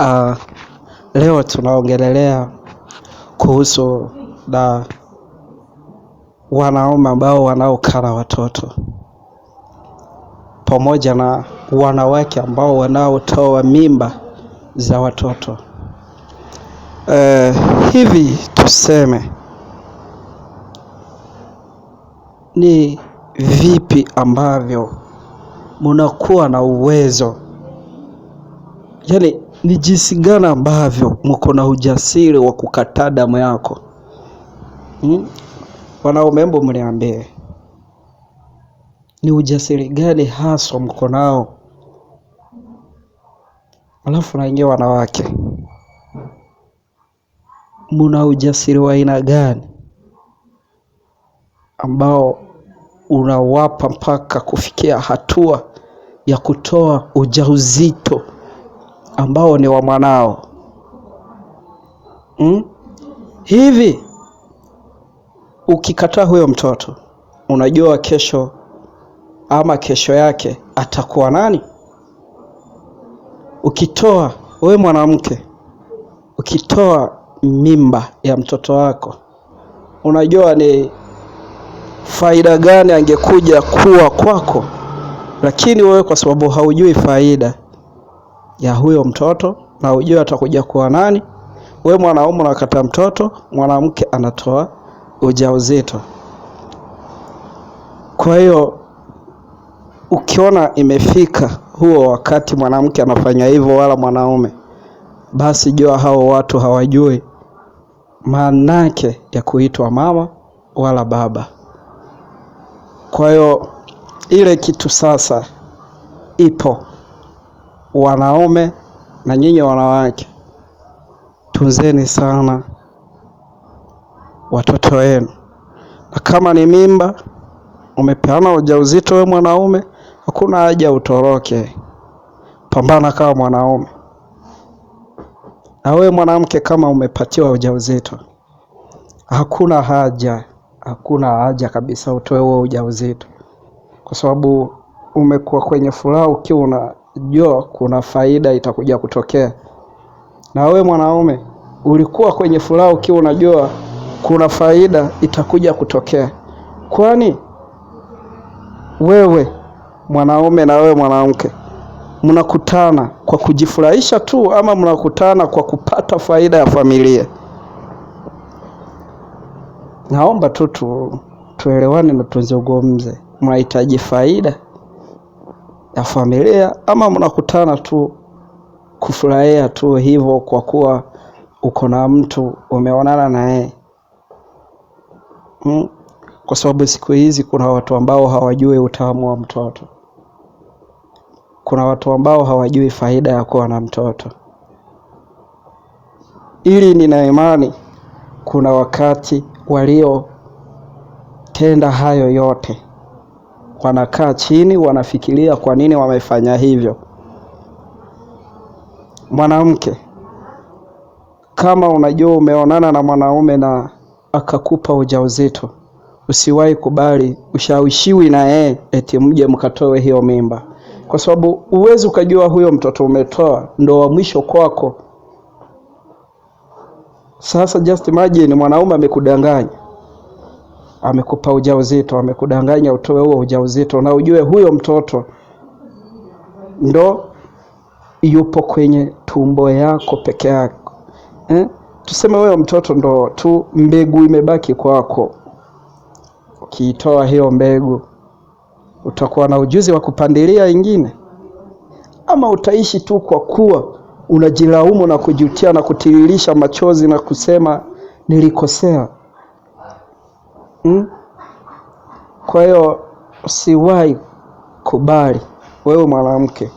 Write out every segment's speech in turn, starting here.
Uh, Leo tunaongelelea kuhusu na wanaume ambao wanaokana watoto pamoja na wanawake ambao wanaotoa mimba za watoto. Hivi tuseme ni vipi ambavyo mnakuwa na uwezo, yaani ni jinsi gani ambavyo mko na ujasiri wa kukataa damu yako? Wanaume, hebu mniambie, ni ujasiri gani haswa mko nao? Alafu na nyinyi wanawake, mna ujasiri wa aina gani ambao unawapa mpaka kufikia hatua ya kutoa ujauzito ambao ni wa mwanao? Hivi ukikataa huyo mtoto, unajua kesho ama kesho yake atakuwa nani? Ukitoa, wewe mwanamke, ukitoa mimba ya mtoto wako, unajua ni faida gani angekuja kuwa kwako? Lakini wewe kwa sababu haujui faida ya huyo mtoto na hujui atakuja kuwa nani, wewe mwanaume unakataa mtoto, mwanamke anatoa ujauzito. Kwa hiyo ukiona imefika huo wakati mwanamke anafanya hivyo wala mwanaume, basi jua hao watu hawajui maanake ya kuitwa mama wala baba. Kwa hiyo ile kitu sasa ipo. Wanaume na nyinyi wanawake, tunzeni sana watoto wenu. Na kama ni mimba umepeana ujauzito, wewe mwanaume, hakuna haja utoroke. Pambana kama mwanaume. Na wewe mwanamke, kama umepatiwa ujauzito, hakuna haja kabisa utoe huo ujauzito, kwa sababu umekuwa kwenye furaha ukiwa unajua kuna faida itakuja kutokea. Na wewe mwanaume, ulikuwa kwenye furaha ukiwa unajua kuna faida itakuja kutokea. Kwani wewe mwanaume na wewe mwanamke, mnakutana kwa kujifurahisha tu ama mnakutana kwa kupata faida ya familia? Naomba tu tuelewane na tuzungumze. Mnahitaji faida ya familia ama mnakutana tu kufurahia tu hivyo kwa kuwa uko na mtu umeonana na yeye? Kwa sababu siku hizi kuna watu ambao hawajui utamu wa mtoto. Kuna watu ambao hawajui faida ya kuwa na mtoto. Ili nina imani kuna wakati waliotenda hayo yote wanakaa chini wanafikiria kwa nini wamefanya hivyo. Mwanamke, kama unajua umeonana na mwanaume na akakupa ujauzito, usiwahi kubali ushawishiwi na yeye eti mje mkatoe hiyo mimba, kwa sababu uwezi ukajua huyo mtoto umetoa ndo wa mwisho kwako. Sasa just imagine mwanaume amekudanganya, amekupa ujauzito, amekudanganya utoe huo ujauzito na ujue huyo mtoto ndo yupo kwenye tumbo yako peke yako. Tuseme huyo mtoto ndo tu mbegu imebaki kwako. Ukiitoa hiyo mbegu, utakuwa na ujuzi wa kupandilia ingine? Ama utaishi tu kwa kuwa unajilaumu na kujutia na kutiririsha machozi na kusema nilikosea? Kwa hiyo usiwahi kubali wewe mwanamke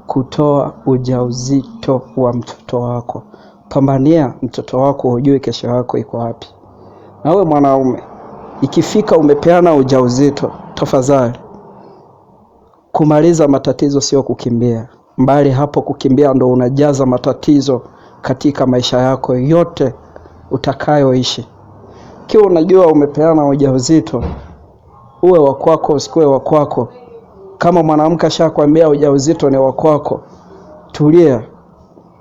kutoa ujauzito wa mtoto wako. Pambania mtoto wako, ujue kesho yako iko wapi. Na wewe mwanaume, ikifika umepeana ujauzito, tafadhali kumaliza matatizo sio kukimbia. Mbali hapo kukimbia ndo unajaza matatizo katika maisha yako yote utakayoishi. Kiwa unajua umepeana ujauzito, uwe wa kwako usikuwe wa kwako. Kama mwanamke ashakwambia ujauzito ni wa kwako, tulia.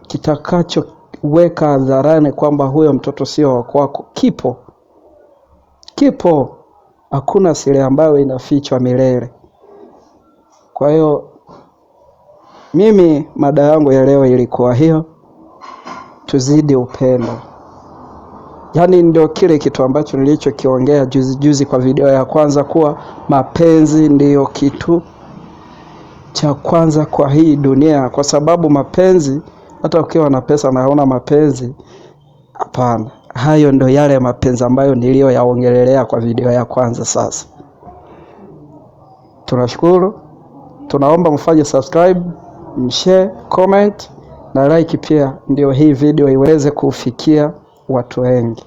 kitakachoweka hadharani kwamba huyo mtoto sio wa kwako kipo. Hakuna siri ambayo inafichwa milele. Kwa hiyo mimi mada yangu ya leo ilikuwa hiyo, tuzidi upendo. Yaani ndio kile kitu ambacho nilichokiongea juzi kwa video ya kwanza, kuwa mapenzi ndiyo kitu cha kwanza kwa hii dunia. Kwa sababu mapenzi, hata ukiwa na pesa na hauna mapenzi, hapana. Hayo ndio yale mapenzi ambayo niliyoyaongelelea kwa video ya kwanza. Sasa tunashukuru, tunaomba mfanye subscribe, mshare, comment na like pia, ndio hii video iweze kufikia watu wengi.